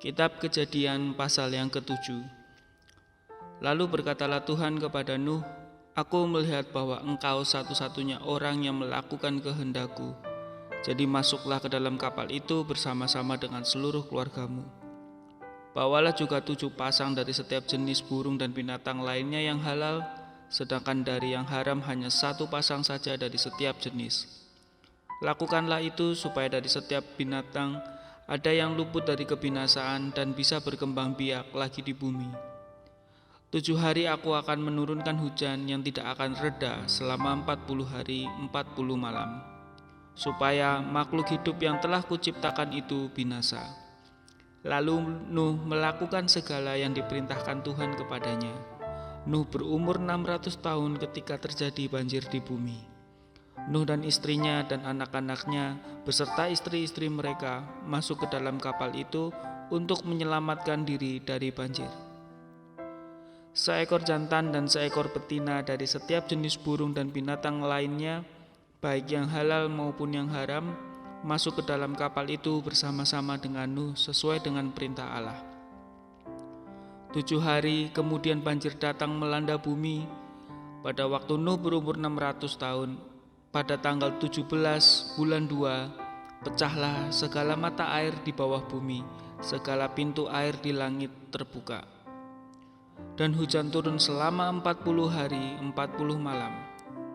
Kitab Kejadian pasal yang ke-7. Lalu berkatalah Tuhan kepada Nuh, Aku melihat bahwa engkau satu-satunya orang yang melakukan kehendakku. Jadi masuklah ke dalam kapal itu bersama-sama dengan seluruh keluargamu. Bawalah juga 7 pasang dari setiap jenis burung dan binatang lainnya yang halal, sedangkan dari yang haram hanya 1 pasang saja dari setiap jenis. Lakukanlah itu supaya dari setiap binatang ada yang luput dari kebinasaan dan bisa berkembang biak lagi di bumi. 7 hari aku akan menurunkan hujan yang tidak akan reda selama 40 hari 40 malam, supaya makhluk hidup yang telah kuciptakan itu binasa. Lalu Nuh melakukan segala yang diperintahkan Tuhan kepadanya. Nuh berumur 600 tahun ketika terjadi banjir di bumi. Nuh dan istrinya dan anak-anaknya beserta istri-istri mereka masuk ke dalam kapal itu untuk menyelamatkan diri dari banjir. Seekor jantan dan seekor betina dari setiap jenis burung dan binatang lainnya, baik yang halal maupun yang haram, masuk ke dalam kapal itu bersama-sama dengan Nuh sesuai dengan perintah Allah. 7 hari kemudian banjir datang melanda bumi. Pada waktu Nuh berumur 600 tahun, pada tanggal 17 bulan 2, pecahlah segala mata air di bawah bumi, segala pintu air di langit terbuka. Dan hujan turun selama 40 hari 40 malam.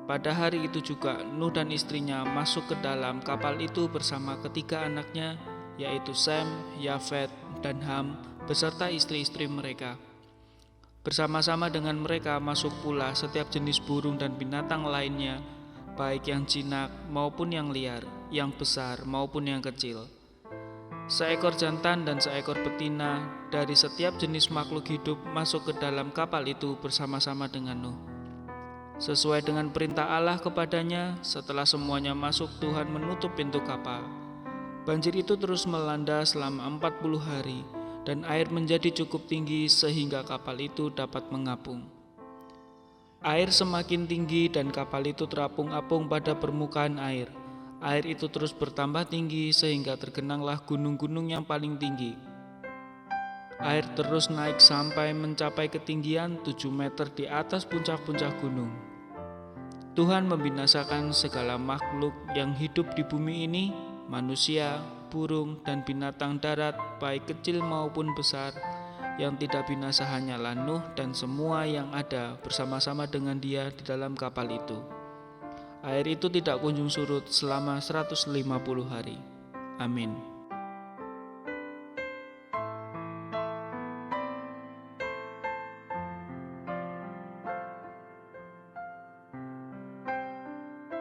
Pada hari itu juga Nuh dan istrinya masuk ke dalam kapal itu bersama ketiga anaknya, yaitu Sem, Yafet, dan Ham, beserta istri-istri mereka. Bersama-sama dengan mereka masuk pula setiap jenis burung dan binatang lainnya, baik yang jinak maupun yang liar, yang besar maupun yang kecil. Seekor jantan dan seekor betina dari setiap jenis makhluk hidup masuk ke dalam kapal itu bersama-sama dengan Nuh. Sesuai dengan perintah Allah kepadanya, setelah semuanya masuk, Tuhan menutup pintu kapal. Banjir itu terus melanda selama 40 hari, dan air menjadi cukup tinggi sehingga kapal itu dapat mengapung. Air semakin tinggi dan kapal itu terapung-apung pada permukaan air. Air itu terus bertambah tinggi sehingga tergenanglah gunung-gunung yang paling tinggi. Air terus naik sampai mencapai ketinggian 7 meter di atas puncak-puncak gunung. Tuhan membinasakan segala makhluk yang hidup di bumi ini, manusia, burung, dan binatang darat, baik kecil maupun besar. Yang tidak binasa hanyalah Nuh dan semua yang ada bersama-sama dengan dia di dalam kapal itu. Air itu tidak kunjung surut selama 150 hari. Amin.